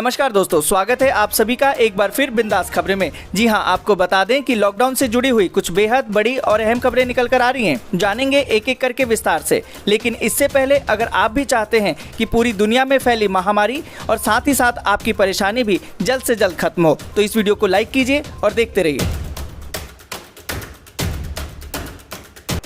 नमस्कार दोस्तों, स्वागत है आप सभी का एक बार फिर बिंदास खबरें में। जी हां, आपको बता दें कि लॉकडाउन से जुड़ी हुई कुछ बेहद बड़ी और अहम खबरें निकल कर आ रही हैं। जानेंगे एक एक करके विस्तार से, लेकिन इससे पहले अगर आप भी चाहते हैं कि पूरी दुनिया में फैली महामारी और साथ ही साथ आपकी परेशानी भी जल्द से जल्द खत्म हो, तो इस वीडियो को लाइक कीजिए और देखते रहिए।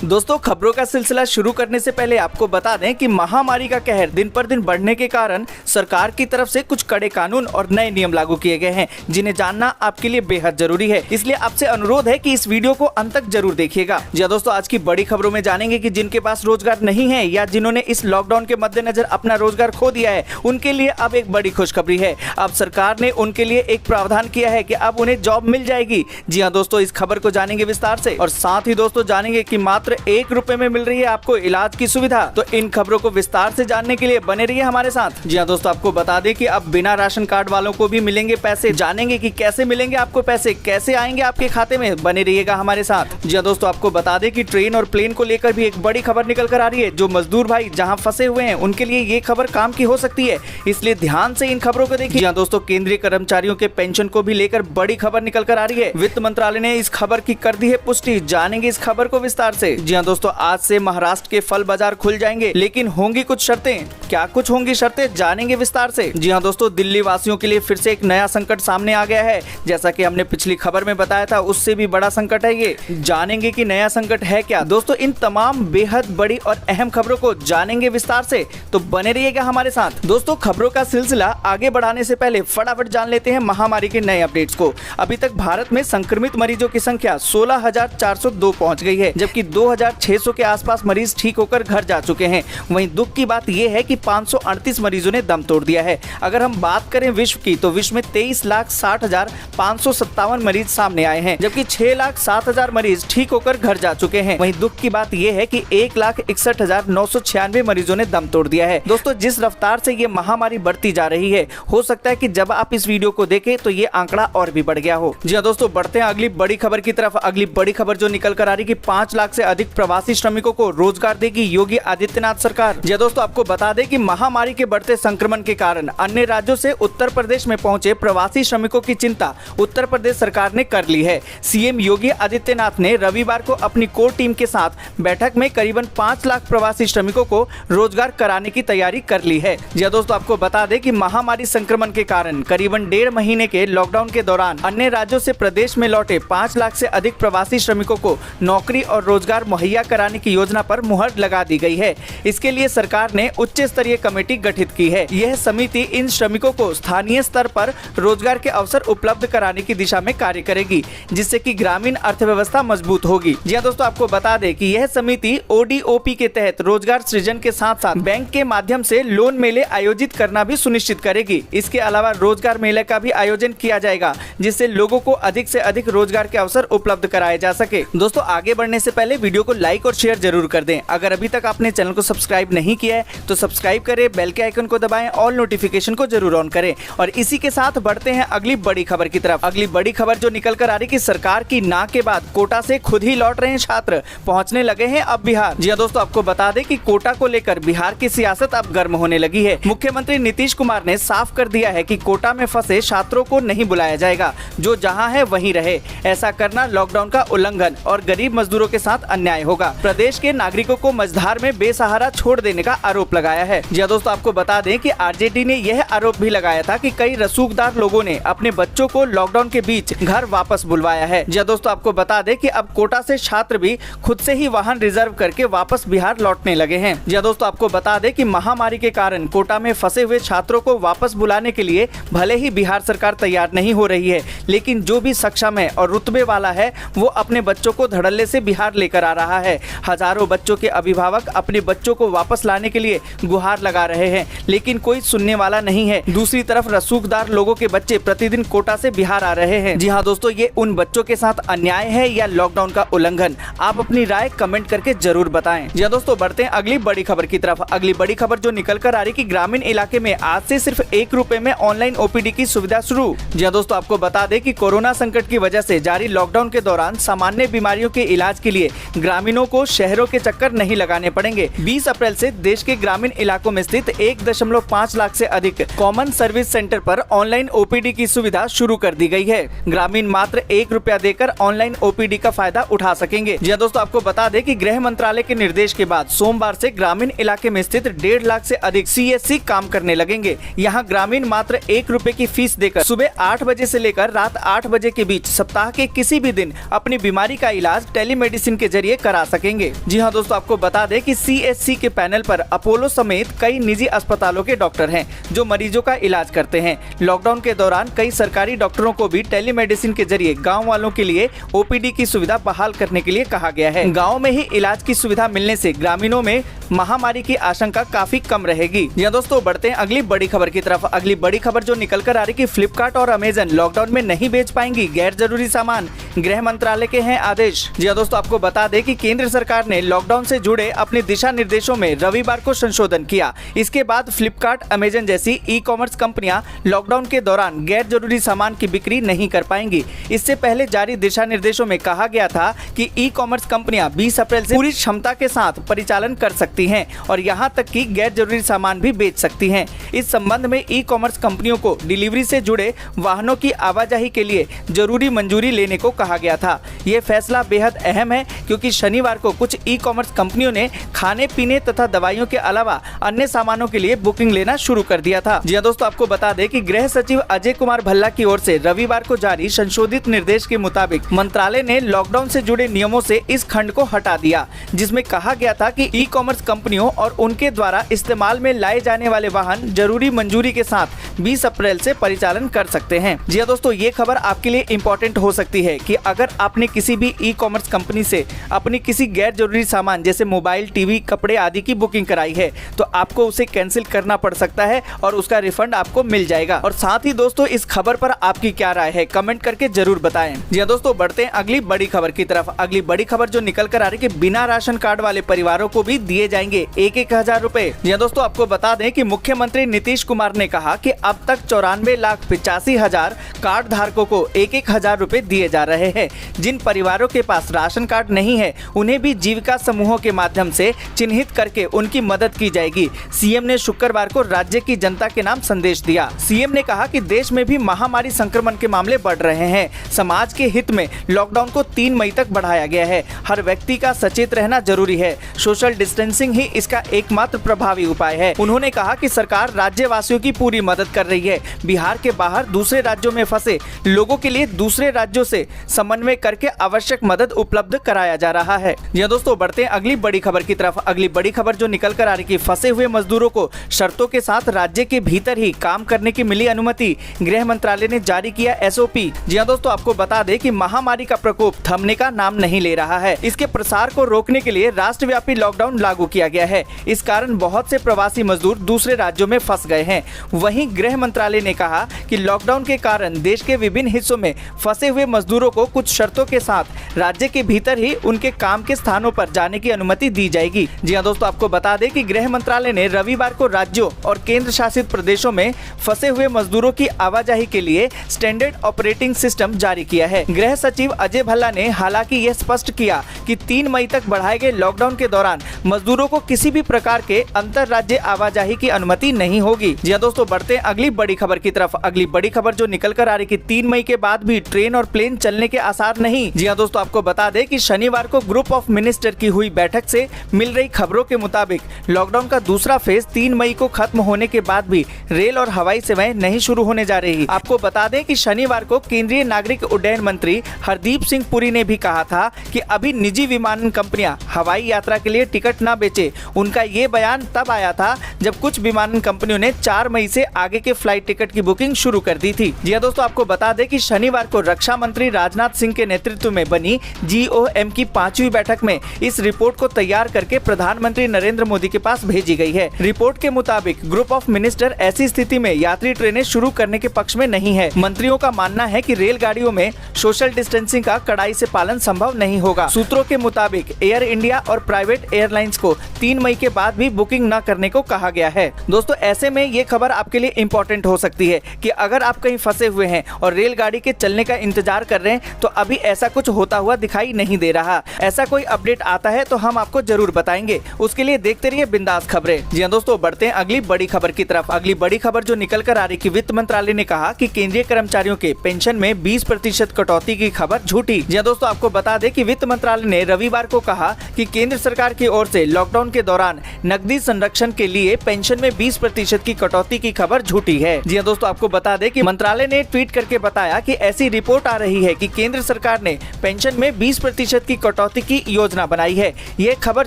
दोस्तों, खबरों का सिलसिला शुरू करने से पहले आपको बता दें कि महामारी का कहर दिन पर दिन बढ़ने के कारण सरकार की तरफ से कुछ कड़े कानून और नए नियम लागू किए गए हैं, जिन्हें जानना आपके लिए बेहद जरूरी है। इसलिए आपसे अनुरोध है कि इस वीडियो को अंत तक जरूर देखिएगा। जी दोस्तों, आज की बड़ी खबरों में जानेंगे कि जिनके पास रोजगार नहीं है या जिन्होंने इस लॉकडाउन के मद्देनजर अपना रोजगार खो दिया है, उनके लिए अब एक बड़ी खुशखबरी है। अब सरकार ने उनके लिए एक प्रावधान किया है कि अब उन्हें जॉब मिल जाएगी। जी हाँ दोस्तों, इस खबर को जानेंगे विस्तार से और साथ ही दोस्तों जानेंगे कि मात्र ₹1 में मिल रही है आपको इलाज की सुविधा। तो इन खबरों को विस्तार से जानने के लिए बने रहिए हमारे साथ। जी हाँ दोस्तों, आपको बता दें कि अब बिना राशन कार्ड वालों को भी मिलेंगे पैसे। जानेंगे कि कैसे मिलेंगे आपको पैसे, कैसे आएंगे आपके खाते में, बने रहिएगा हमारे साथ। जी हाँ दोस्तों, आपको बता दें कि ट्रेन और प्लेन को लेकर भी एक बड़ी खबर निकल कर आ रही है। जो मजदूर भाई जहाँ फंसे हुए हैं उनके लिए ये खबर काम की हो सकती है, इसलिए ध्यान से इन खबरों को देखिए। जी हाँ दोस्तों, केंद्रीय कर्मचारियों के पेंशन को भी लेकर बड़ी खबर निकल कर आ रही है। वित्त मंत्रालय ने इस खबर की कर दी है पुष्टि। जानेंगे इस खबर को विस्तार से। जी हाँ दोस्तों, आज से महाराष्ट्र के फल बाजार खुल जाएंगे, लेकिन होंगी कुछ शर्तें। क्या कुछ होंगी शर्तें, जानेंगे विस्तार से। जी हाँ दोस्तों, दिल्ली वासियों के लिए फिर से एक नया संकट सामने आ गया है। जैसा कि हमने पिछली खबर में बताया था, उससे भी बड़ा संकट है ये। जानेंगे कि नया संकट है क्या। दोस्तों, इन तमाम बेहद बड़ी और अहम खबरों को जानेंगे विस्तार से, तो बने रहिएगा हमारे साथ। दोस्तों, खबरों का सिलसिला आगे बढ़ाने से पहले फटाफट जान लेते हैं महामारी के नए अपडेट्स को। अभी तक भारत में संक्रमित मरीजों की संख्या 16,402 पहुंच गई है, जबकि 2,600 के आसपास मरीज ठीक होकर घर जा चुके हैं। वहीं दुख की बात यह है कि 538 मरीजों ने दम तोड़ दिया है। अगर हम बात करें विश्व की, तो विश्व में 23,60,557 मरीज सामने आए हैं, जबकि 6,07,000 मरीज ठीक होकर घर जा चुके हैं। वहीं दुख की बात यह है कि 1,61,996 मरीजों ने दम तोड़ दिया है। दोस्तों, जिस रफ्तार से ये महामारी बढ़ती जा रही है, हो सकता है कि जब आप इस वीडियो को देखें तो ये आंकड़ा और भी बढ़ गया हो। जी हाँ दोस्तों, बढ़ते हैं अगली बड़ी खबर की तरफ। अगली बड़ी खबर जो निकल कर आ रही है कि 5 लाख से अधिक प्रवासी श्रमिकों को रोजगार देगी योगी आदित्यनाथ सरकार। जी दोस्तों, आपको बता दें कि महामारी के बढ़ते संक्रमण के कारण अन्य राज्यों से उत्तर प्रदेश में पहुंचे प्रवासी श्रमिकों की चिंता उत्तर प्रदेश सरकार ने कर ली है। सीएम योगी आदित्यनाथ ने रविवार को अपनी कोर टीम के साथ बैठक में करीबन 5 लाख प्रवासी श्रमिकों को रोजगार कराने की तैयारी कर ली है। जी दोस्तों, आपको बता दें कि महामारी संक्रमण के कारण करीबन 1.5 महीने के लॉकडाउन के दौरान अन्य राज्यों से प्रदेश में लौटे 5 लाख से अधिक प्रवासी श्रमिकों को नौकरी और रोजगार मुहैया कराने की योजना पर मुहर लगा दी गई है। इसके लिए सरकार ने उच्च स्तरीय कमेटी गठित की है। यह समिति इन श्रमिकों को स्थानीय स्तर पर रोजगार के अवसर उपलब्ध कराने की दिशा में कार्य करेगी, जिससे कि ग्रामीण अर्थव्यवस्था मजबूत होगी। जी दोस्तों, आपको बता दें कि यह समिति ओडीओपी के तहत रोजगार सृजन के साथ साथ बैंक के माध्यम से लोन मेले आयोजित करना भी सुनिश्चित करेगी। इसके अलावा रोजगार मेले का भी आयोजन किया जाएगा, जिससे लोगों को अधिक से अधिक रोजगार के अवसर उपलब्ध कराए जा सके। दोस्तों, आगे बढ़ने से पहले वीडियो को लाइक और शेयर जरूर कर दें। अगर अभी तक आपने चैनल को सब्सक्राइब नहीं किया है तो सब्सक्राइब करें, बेल के आइकन को दबाएं, ऑल नोटिफिकेशन को जरूर ऑन करें। और इसी के साथ बढ़ते हैं अगली बड़ी खबर की तरफ। अगली बड़ी खबर जो निकल कर आ रही कि सरकार की ना के बाद कोटा से खुद ही लौट रहे हैं छात्र, पहुंचने लगे हैं अब बिहार। जी दोस्तों, आपको बता दें कि कोटा को लेकर बिहार की सियासत अब गर्म होने लगी है। मुख्यमंत्री नीतीश कुमार ने साफ कर दिया है कि कोटा में फंसे छात्रों को नहीं बुलाया जाएगा, जो जहाँ है वहीं रहे। ऐसा करना लॉकडाउन का उल्लंघन और गरीब मजदूरों के साथ अन्याय होगा। प्रदेश के नागरिकों को मझधार में बेसहारा छोड़ देने का आरोप लगाया है। जी दोस्तों, आपको बता दें कि आरजेडी ने यह आरोप भी लगाया था कि कई रसूखदार लोगों ने अपने बच्चों को लॉकडाउन के बीच घर वापस बुलवाया है। जी दोस्तों, आपको बता दें कि अब कोटा से छात्र भी खुद से ही वाहन रिजर्व करके वापस बिहार लौटने लगे हैं। जी दोस्तों, आपको बता दें कि महामारी के कारण कोटा में फंसे हुए छात्रों को वापस बुलाने के लिए भले ही बिहार सरकार तैयार नहीं हो रही है, लेकिन जो भी सक्षम है और रुतबे वाला है वो अपने बच्चों को धड़ल्ले से बिहार लेकर आ रहा है। हजारों बच्चों के अभिभावक अपने बच्चों को वापस लाने के लिए गुहार लगा रहे हैं, लेकिन कोई सुनने वाला नहीं है। दूसरी तरफ रसूखदार लोगों के बच्चे प्रतिदिन कोटा से बिहार आ रहे हैं। जी हाँ दोस्तों, ये उन बच्चों के साथ अन्याय है या लॉकडाउन का उल्लंघन? आप अपनी राय कमेंट करके जरूर बताएं। जी हाँ दोस्तों, बढ़ते हैं अगली बड़ी खबर की तरफ। अगली बड़ी खबर जो निकल कर आ रही कि ग्रामीण इलाके में आज से सिर्फ ₹1 में ऑनलाइन ओपीडी की सुविधा शुरू। जी हाँ दोस्तों, आपको बता दें कि कोरोना संकट की वजह से जारी लॉकडाउन के दौरान सामान्य बीमारियों के इलाज के लिए ग्रामीणों को शहरों के चक्कर नहीं लगाने पड़ेंगे। 20 अप्रैल से देश के ग्रामीण इलाकों में स्थित 1.5 लाख से अधिक कॉमन सर्विस सेंटर पर ऑनलाइन ओपीडी की सुविधा शुरू कर दी गई है। ग्रामीण मात्र 1 रुपया देकर ऑनलाइन ओपीडी का फायदा उठा सकेंगे। जी दोस्तों, आपको बता दें कि गृह मंत्रालय के निर्देश के बाद सोमवार से ग्रामीण इलाके में स्थित 1.5 लाख से अधिक CSC काम करने लगेंगे। यहाँ ग्रामीण मात्र 1 रुपए की फीस देकर सुबह 8 बजे से लेकर रात 8 बजे के बीच सप्ताह के किसी भी दिन अपनी बीमारी का इलाज टेलीमेडिसिन के जरिए करा सकेंगे। जी हाँ दोस्तों, आपको बता दें कि CSC के पैनल पर अपोलो समेत कई निजी अस्पतालों के डॉक्टर हैं जो मरीजों का इलाज करते हैं। लॉकडाउन के दौरान कई सरकारी डॉक्टरों को भी टेलीमेडिसिन के जरिए गाँव वालों के लिए OPD की सुविधा बहाल करने के लिए कहा गया है। गाँव में ही इलाज की सुविधा मिलने से ग्रामीणों में महामारी की आशंका काफी कम रहेगी। यह दोस्तों, बढ़ते हैं अगली बड़ी खबर की तरफ। अगली बड़ी खबर जो निकल कर आ रही कि फ्लिपकार्ट और अमेजन लॉकडाउन में नहीं बेच पाएंगी गैर जरूरी सामान, गृह मंत्रालय के हैं आदेश। जी दोस्तों, आपको बता दें कि केंद्र सरकार ने लॉकडाउन से जुड़े अपने दिशा निर्देशों में रविवार को संशोधन किया। इसके बाद फ्लिपकार्ट, अमेजन जैसी ई-कॉमर्स कंपनियां लॉकडाउन के दौरान गैर जरूरी सामान की बिक्री नहीं कर पाएंगी। इससे पहले जारी दिशा निर्देशों में कहा गया था कि ई-कॉमर्स कंपनियां 20 अप्रैल से पूरी क्षमता के साथ परिचालन कर सकती हैं और यहां तक कि गैर जरूरी सामान भी बेच सकती हैं। इस संबंध में ई-कॉमर्स कंपनियों को डिलीवरी से जुड़े वाहनों की आवाजाही के लिए जरूरी मंजूरी लेने को कहा गया था। ये फैसला बेहद अहम है क्योंकि शनिवार को कुछ ई-कॉमर्स कंपनियों ने खाने पीने तथा दवाइयों के अलावा अन्य सामानों के लिए बुकिंग लेना शुरू कर दिया था। जी दोस्तों, आपको बता दें कि गृह सचिव अजय कुमार भल्ला की ओर से रविवार को जारी संशोधित निर्देश के मुताबिक मंत्रालय ने लॉकडाउन से जुड़े नियमों से इस खंड को हटा दिया, जिसमें कहा गया था कि ई-कॉमर्स कंपनियों और उनके द्वारा इस्तेमाल में लाए जाने वाले वाहन जरूरी मंजूरी के साथ 20 अप्रैल से परिचालन कर सकते हैं। जी दोस्तों, ये खबर आपके लिए इम्पोर्टेंट हो सकती है कि अगर आपने किसी भी ई-कॉमर्स कंपनी से अपनी किसी गैर जरूरी सामान जैसे मोबाइल, टीवी, कपड़े आदि की बुकिंग कराई है तो आपको उसे कैंसिल करना पड़ सकता है और उसका रिफंड आपको मिल जाएगा। और साथ ही दोस्तों, इस खबर पर आपकी क्या राय है कमेंट करके जरूर बताएं। जी दोस्तों, बढ़ते हैं अगली बड़ी खबर की तरफ। अगली बड़ी खबर जो निकल कर आ रही है कि बिना राशन कार्ड वाले परिवारों को भी दिए जाएंगे 1,000 रुपए। जी दोस्तों, आपको बता दें कि मुख्यमंत्री नीतीश कुमार ने कहा कि अब तक 94,85,000 कार्ड धारकों को 1,000 रुपए दिए जा रहे हैं। जिन परिवारों के पास राशन कार्ड नहीं है उन्हें भी जीविका समूहों के माध्यम से चिन्हित करके उनकी मदद की जाएगी। सीएम ने शुक्रवार को राज्य की जनता के नाम संदेश दिया। सीएम ने कहा कि देश में भी महामारी संक्रमण के मामले बढ़ रहे हैं। समाज के हित में लॉकडाउन को 3 मई तक बढ़ाया गया है। हर व्यक्ति का सचेत रहना जरूरी है। सोशल डिस्टेंसिंग ही इसका एकमात्र प्रभावी उपाय है। उन्होंने कहा कि सरकार राज्यवासियों की पूरी मदद कर रही है। बिहार के बाहर दूसरे राज्यों में फंसे लोगों के लिए दूसरे राज्यों से समन्वय करके आवश्यक मदद उपलब्ध कराया जा रहा है। यह दोस्तों, बढ़ते हैं अगली बड़ी खबर की तरफ। अगली बड़ी खबर जो निकल कर आ रही कि फंसे हुए मजदूरों को शर्तों के साथ राज्य के भीतर ही काम करने की मिली अनुमति। गृह मंत्रालय ने जारी किया SOP। जी हाँ दोस्तों, आपको बता दें कि महामारी का प्रकोप थमने का नाम नहीं ले रहा है। इसके प्रसार को रोकने के लिए राष्ट्रव्यापी लॉकडाउन लागू किया गया है। इस कारण बहुत से प्रवासी मजदूर दूसरे राज्यों में फंस गए हैं। वहीं गृह मंत्रालय ने कहा कि लॉकडाउन के कारण देश के विभिन्न हिस्सों में फंसे हुए मजदूरों को कुछ शर्तों के साथ राज्य के भीतर ही उनके काम के स्थानों पर जाने की अनुमति दी जाएगी। जी हाँ दोस्तों, आपको बता दें कि गृह मंत्रालय ने रविवार को राज्यों और केंद्र शासित प्रदेशों में फंसे हुए मजदूरों की आवाजाही के लिए स्टैंडर्ड ऑपरेटिंग सिस्टम जारी किया है। गृह सचिव अजय भल्ला ने हालांकि यह स्पष्ट किया कि 3 मई तक बढ़ाए गए लॉकडाउन के दौरान मजदूरों को किसी भी प्रकार के अंतर राज्य आवाजाही की अनुमति नहीं होगी। जी हाँ दोस्तों, बढ़ते हैं अगली बड़ी खबर की तरफ। अगली बड़ी खबर जो निकल कर आ रही कि 3 मई के बाद भी ट्रेन और प्लेन चलने के आसार नहीं। जी हाँ दोस्तों, आपको बता दें कि शनिवार को ग्रुप ऑफ मिनिस्टर की हुई बैठक से मिल रही खबरों के मुताबिक लॉकडाउन का दूसरा फेज 3 मई को खत्म होने के बाद भी रेल और हवाई सेवाएं नहीं शुरू होने जा रही। आपको बता दें कि शनिवार को केंद्रीय नागरिक उड्डयन मंत्री हरदीप सिंह पुरी ने भी कहा था कि अभी निजी विमानन कंपनियां हवाई यात्रा के लिए टिकट न बेचे। उनका ये बयान तब आया था जब कुछ विमानन कंपनियों ने 4 मई से आगे के फ्लाइट टिकट की बुकिंग शुरू कर दी थी। जी दोस्तों, आपको बता दें कि शनिवार को रक्षा मंत्री राजनाथ सिंह के नेतृत्व में बनी GOM की 5वीं बैठक में इस रिपोर्ट को तैयार करके प्रधानमंत्री नरेंद्र मोदी के पास भेजी गई है। रिपोर्ट के मुताबिक ग्रुप ऑफ मिनिस्टर ऐसी स्थिति में यात्री ट्रेनें शुरू करने के पक्ष में नहीं है। मंत्रियों का मानना है कि रेलगाड़ियों में सोशल डिस्टेंसिंग का कड़ाई से पालन संभव नहीं होगा। सूत्रों के मुताबिक एयर इंडिया और प्राइवेट एयरलाइंस को 3 मई के बाद भी बुकिंग न करने को कहा गया है। दोस्तों, ऐसे में ये खबर आपके लिए इम्पोर्टेंट हो सकती है कि अगर आप कहीं फंसे हुए हैं और रेलगाड़ी के चलने का इंतजार कर रहे हैं तो अभी ऐसा कुछ होता हुआ दिखाई नहीं दे रहा। ऐसा कोई अपडेट आता है तो हम आपको जरूर बताएंगे। उसके लिए देखते रहिए बिंदास खबरें। जी हाँ दोस्तों, बढ़ते हैं अगली बड़ी खबर की तरफ। अगली बड़ी खबर जो निकल कर आ रही कि वित्त मंत्रालय ने कहा कि केंद्रीय कर्मचारियों के पेंशन में 20% कटौती की खबर झूठी। जी हाँ दोस्तों, आपको बता दें कि वित्त मंत्रालय ने रविवार को कहा कि केंद्र सरकार की ओर से लॉकडाउन के दौरान नकदी संरक्षण के लिए पेंशन में 20% की कटौती की खबर झूठी है। जी हाँ दोस्तों, आपको बता दें कि मंत्रालय ने ट्वीट करके बताया कि ऐसी रिपोर्ट आ रही है कि केंद्र सरकार ने पेंशन में 20% की कटौती की योजना बनाई है। ये खबर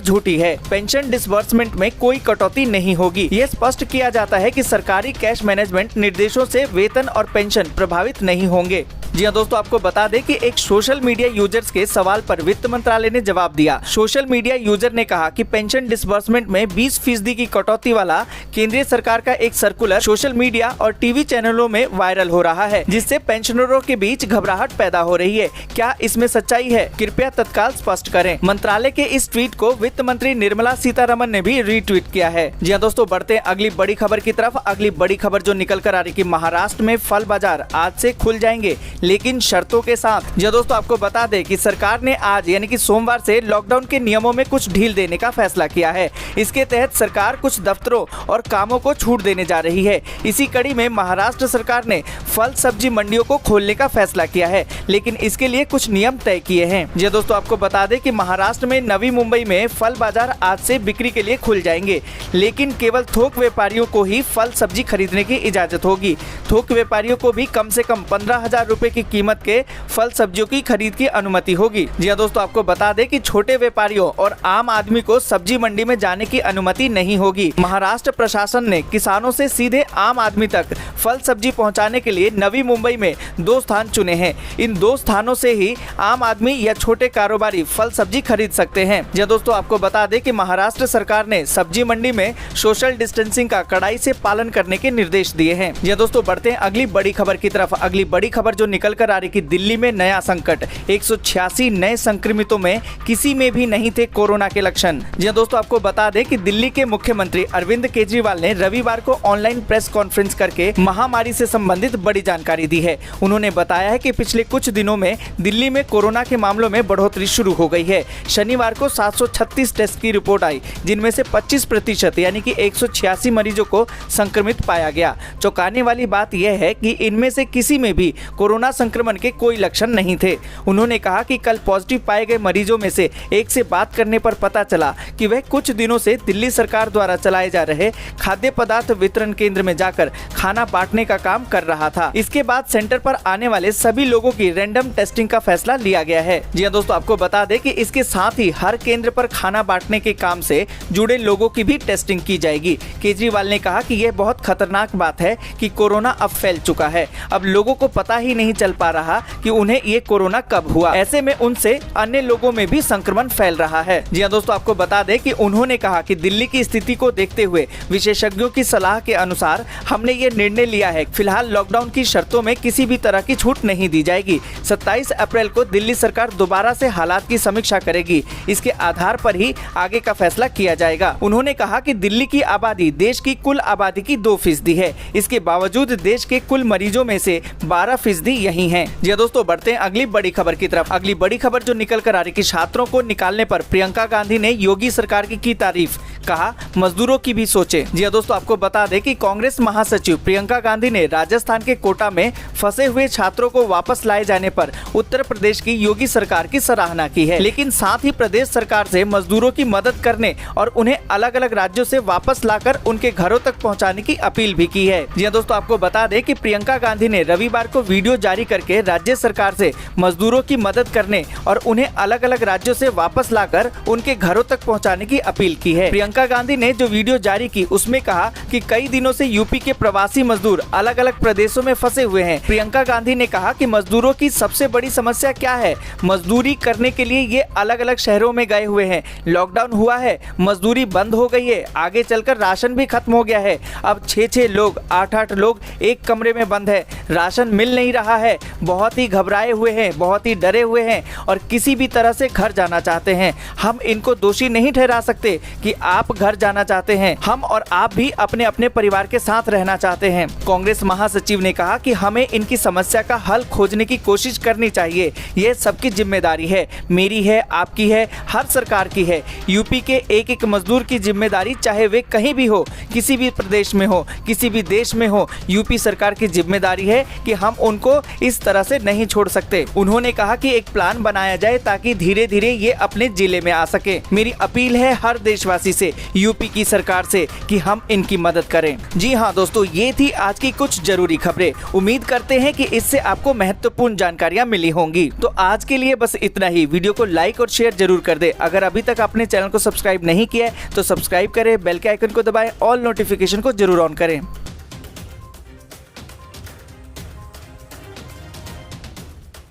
झूठी है। पेंशन डिसबर्समेंट में कोई कटौती नहीं होगी। ये स्पष्ट किया जाता है कि सरकारी कैश मैनेजमेंट निर्देशों से वेतन और पेंशन प्रभावित नहीं होंगे। जी हाँ दोस्तों, आपको बता दें कि एक सोशल मीडिया यूजर्स के सवाल पर वित्त मंत्रालय ने जवाब दिया। सोशल मीडिया यूजर ने कहा कि पेंशन डिसबर्समेंट में 20% की कटौती वाला केंद्रीय सरकार का एक सर्कुलर सोशल मीडिया और टीवी चैनलों में वायरल हो रहा है, जिससे पेंशनरों के बीच घबराहट पैदा हो रही है। क्या इसमें सच्चाई है? कृपया तत्काल स्पष्ट करें। मंत्रालय के इस ट्वीट को वित्त मंत्री निर्मला सीतारमन ने भी रीट्वीट किया है। जी हाँ दोस्तों, बढ़ते हैं अगली बड़ी खबर की तरफ। अगली बड़ी खबर जो निकल कर आ रही कि महाराष्ट्र में फल बाजार आज से खुल जाएंगे, लेकिन शर्तों के साथ। जी दोस्तों, आपको बता दें कि सरकार ने आज यानी कि सोमवार से लॉकडाउन के नियमों में कुछ ढील देने का फैसला किया है। इसके तहत सरकार कुछ दफ्तरों और कामों को छूट देने जा रही है। इसी कड़ी में महाराष्ट्र सरकार ने फल सब्जी मंडियों को खोलने का फैसला किया है, लेकिन इसके लिए कुछ नियम तय किए हैं। जी दोस्तों, आपको बता दें कि महाराष्ट्र में नवी मुंबई में फल बाजार आज से बिक्री के लिए खुल जाएंगे, लेकिन केवल थोक व्यापारियों को ही फल सब्जी खरीदने की इजाजत होगी। थोक व्यापारियों को भी कम से कम 15,000 रुपए की कीमत के फल सब्जियों की खरीद की अनुमति होगी। जी दोस्तों, आपको बता दें कि छोटे व्यापारियों और आम आदमी को सब्जी मंडी में जाने की अनुमति नहीं होगी। महाराष्ट्र प्रशासन ने किसानों से सीधे आम आदमी तक फल सब्जी पहुंचाने के लिए नवी मुंबई में 2 स्थान चुने हैं। इन 2 स्थानों से ही आम आदमी या छोटे कारोबारी फल सब्जी खरीद सकते हैं। जी दोस्तों, आपको बता दें कि महाराष्ट्र सरकार ने सब्जी मंडी में सोशल डिस्टेंसिंग का कड़ाई से पालन करने के निर्देश दिए हैं। जी दोस्तों, बढ़ते हैं अगली बड़ी खबर की तरफ। अगली बड़ी खबर जो निकल कर आ रही कि दिल्ली में नया संकट, 186 नए संक्रमितों में किसी में भी नहीं थे कोरोना के लक्षण। जी दोस्तों, आपको बता दें कि दिल्ली के मुख्यमंत्री अरविंद केजरीवाल ने रविवार को ऑनलाइन प्रेस कॉन्फ्रेंस करके महामारी से संबंधित बड़ी जानकारी दी है। उन्होंने बताया है कि पिछले कुछ दिनों में दिल्ली में कोरोना के मामलों में बढ़ोतरी शुरू हो गई है। शनिवार को 736 टेस्ट की रिपोर्ट आई, जिनमें से 25% यानी कि 186 मरीजों को संक्रमित पाया गया। चौंकाने वाली बात यह है कि इनमें से किसी में भी कोरोना संक्रमण के कोई लक्षण नहीं थे। उन्होंने कहा कि कल पॉजिटिव पाए गए मरीजों में से एक से बात करने पर पता चला कि वह कुछ दिनों से दिल्ली सरकार द्वारा चलाए जा रहे खाद्य पदार्थ वितरण केंद्र में जाकर खाना बांटने का काम कर रहा था। इसके बाद सेंटर पर आने वाले सभी लोगों की रैंडम टेस्टिंग का फैसला लिया गया है। जी हाँ दोस्तों, आपको बता दें कि इसके साथ ही हर केंद्र पर खाना बांटने के काम से जुड़े लोगों की भी टेस्टिंग की जाएगी। केजरीवाल ने कहा कि यह बहुत खतरनाक बात है कि कोरोना अब फैल चुका है। अब लोगों को पता ही नहीं चल पा रहा कि उन्हें ये कोरोना कब हुआ। ऐसे में उनसे अन्य लोगों में भी संक्रमण फैल रहा है। जी हाँ दोस्तों, आपको बता दें कि उन्होंने कहा कि दिल्ली की स्थिति को देखते हुए विशेषज्ञों की सलाह के अनुसार हमने ये निर्णय लिया है। फिलहाल लॉकडाउन की शर्तों में किसी भी तरह की छूट नहीं दी जाएगी। 27 अप्रैल को दिल्ली सरकार दोबारा से हालात की समीक्षा करेगी। इसके आधार पर ही आगे का फैसला किया जाएगा। उन्होंने कहा कि दिल्ली की आबादी देश की कुल आबादी की 2% है। इसके बावजूद देश के कुल मरीजों में से 12% यही हैं। जी दोस्तों, बढ़ते हैं अगली बड़ी खबर की तरफ। अगली बड़ी खबर जो निकल कर आ रही कि छात्रों को निकालने पर प्रियंका गांधी ने योगी सरकार की तारीफ, कहा मजदूरों की भी सोचे। जी दोस्तों, आपको बता दें कि कांग्रेस महासचिव प्रियंका गांधी ने राजस्थान के कोटा में फंसे हुए छात्रों को वापस लाए जाने पर उत्तर प्रदेश की योगी सरकार की सराहना की है, लेकिन साथ ही प्रदेश सरकार से मजदूरों की मदद करने और उन्हें अलग अलग राज्यों से वापस लाकर उनके घरों तक पहुंचाने की अपील भी की है। जी दोस्तों, आपको बता दें कि प्रियंका गांधी ने रविवार को वीडियो जारी करके राज्य सरकार से मजदूरों की मदद करने और उन्हें अलग अलग राज्यों से वापस लाकर उनके घरों तक पहुंचाने की अपील की है। प्रियंका गांधी ने जो वीडियो जारी की उसमें कहा कि कई दिनों से यूपी के प्रवासी मजदूर अलग अलग प्रदेशों में फंसे हुए हैं। प्रियंका गांधी ने कहा कि मजदूरों की सबसे बड़ी समस्या क्या है, मजदूरी करने के लिए ये अलग अलग शहरों में गए हुए हैं। लॉकडाउन हुआ है, मजदूरी बंद हो गई है, आगे चलकर राशन भी खत्म हो गया है। अब 6-6 लोग 8-8 लोग एक कमरे में बंद है, राशन मिल नहीं रहा है, बहुत ही घबराए हुए हैं, बहुत ही डरे हुए हैं और किसी भी तरह से घर जाना चाहते हैं। हम इनको दोषी नहीं ठहरा सकते कि आप आप घर जाना चाहते हैं, हम और आप भी अपने अपने परिवार के साथ रहना चाहते हैं। कांग्रेस महासचिव ने कहा कि हमें इनकी समस्या का हल खोजने की कोशिश करनी चाहिए। ये सबकी जिम्मेदारी है, मेरी है, आपकी है, हर सरकार की है। यूपी के एक एक मजदूर की जिम्मेदारी, चाहे वे कहीं भी हो, किसी भी प्रदेश में हो, किसी भी देश में हो, यूपी सरकार की जिम्मेदारी है कि हम उनको इस तरह से नहीं छोड़ सकते। उन्होंने कहा कि एक प्लान बनाया जाए ताकि धीरे धीरे ये अपने जिले में आ सके। मेरी अपील है हर देशवासी से, यूपी की सरकार से, कि हम इनकी मदद करें। जी हाँ दोस्तों, ये थी आज की कुछ जरूरी खबरें। उम्मीद करते हैं कि इससे आपको महत्वपूर्ण जानकारियां मिली होंगी। तो आज के लिए बस इतना ही। वीडियो को लाइक और शेयर जरूर कर दे। अगर अभी तक आपने चैनल को सब्सक्राइब नहीं किया है तो सब्सक्राइब करें, बेल के आइकन को दबाएं, ऑल नोटिफिकेशन को जरूर ऑन करें।